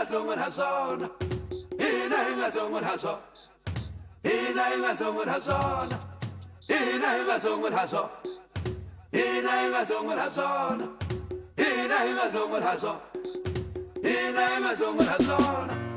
ingazongurhazona ina ingazongurhazona ina ingazongurhazona ina ingazongurhazona ina ingazongurhazona ina ingazongurhazona ina ingazongurhazona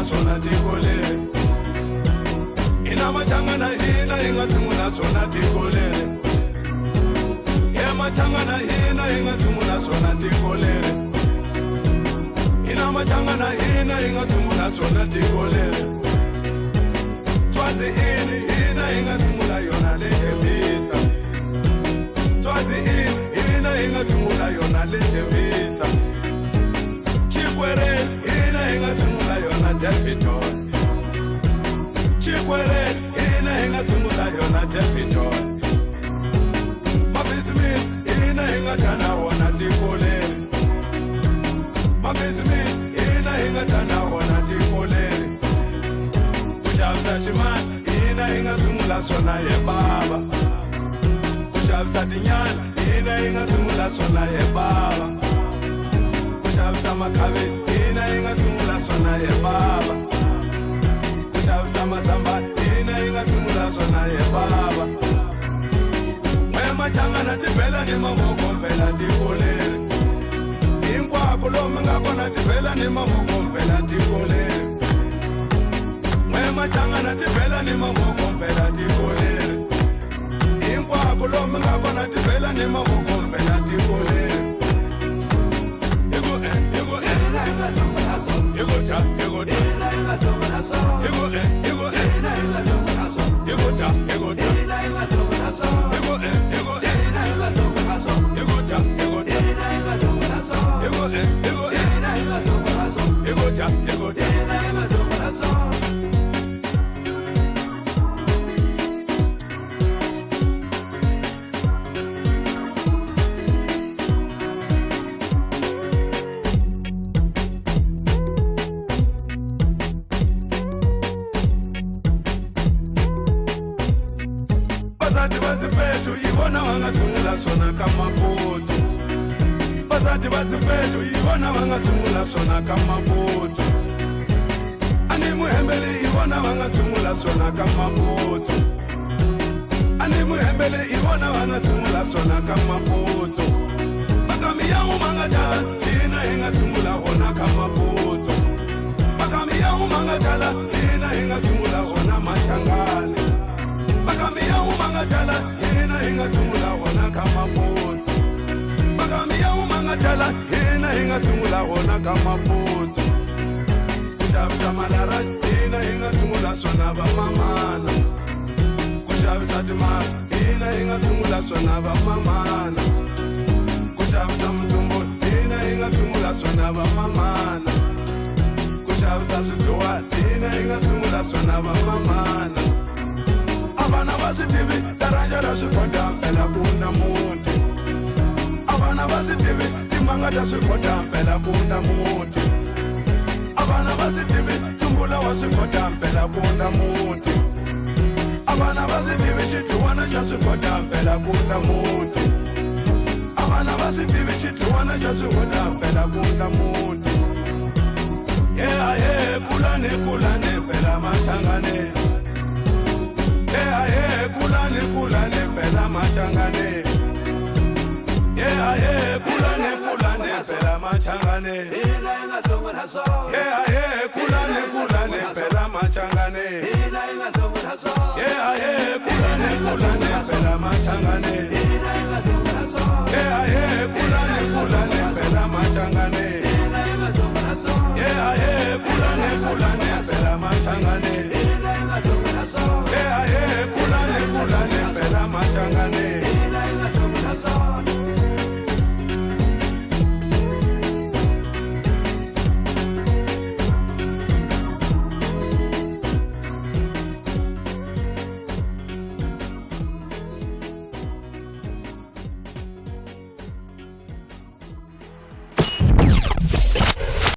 Sona tikole ina machangana hina ingathungula sona tikole ye machangana hina ingathungula sona tikole ina machangana hina ingathungula sona tikole twazi ini hina ingathungula yona le ebisa twazi ini hina ingathungula yona le ebisa chikwere hina ingathungula yona Davidon chikwere ina ingathungula yona Davidon mabizimisi ina ingathana wona tikole mabizimisi ina ingathana wona tikole kushavisa ximani ina ingathungula swona ye baba kushavisa tinyana ina ingathungula swona ye baba kushavisa makhabe ina ingathungula swona ye baba kushavisa mazamba ina ingathungula swona ye baba mwemachangana tivela ni mavoko vela tikolele hinkwako lomu nga kona tivela ni mavoko vela tikolele mwemachangana tivela ni mavoko vela tikolele hinkwako lomu nga kona tivela ni mavoko vela tikolele Basati basifethu yibona bangathungula sona kamabutho ani muhembele yibona bangathungula sona kamabutho ani muhembele yibona bangathungula sona kamabutho makami yangu mangadala thina ingathungula wona kamabutho makami yangu mangadala thina ingathungula wona mashangane makami yangu mangadala thina ingathungula wona kamabutho makami yangu mangadala hina ingathungula wona kamabutho kushavisa malara hina ingathungula swona vamamana kushavisa timara hina ingathungula swona vamamana kushavisa mutumbu hina ingathungula swona vamamana kushavisa swidowa hina ingathungula swona vamamana avana va switivi taranja ra swikota mpela kuna muti avana va switivi timanga ta swikota mpela kuna muti avana va switivi tumbula wa swikota mpela kuna muti avana va switivi xituwana xa swikota mpela kuna muti avana va switivi xituwana xa swikota mpela kuna muti kulane kulane mpela mahlangane kulane mpela mahlangane kulane mpela mahlangane ina ingazongurhazona kulane mpela mahlangane ina ingazongurhazona kulane mpela mahlangane ina ingazongurhazona kulane mpela mahlangane ina ingazongurhazona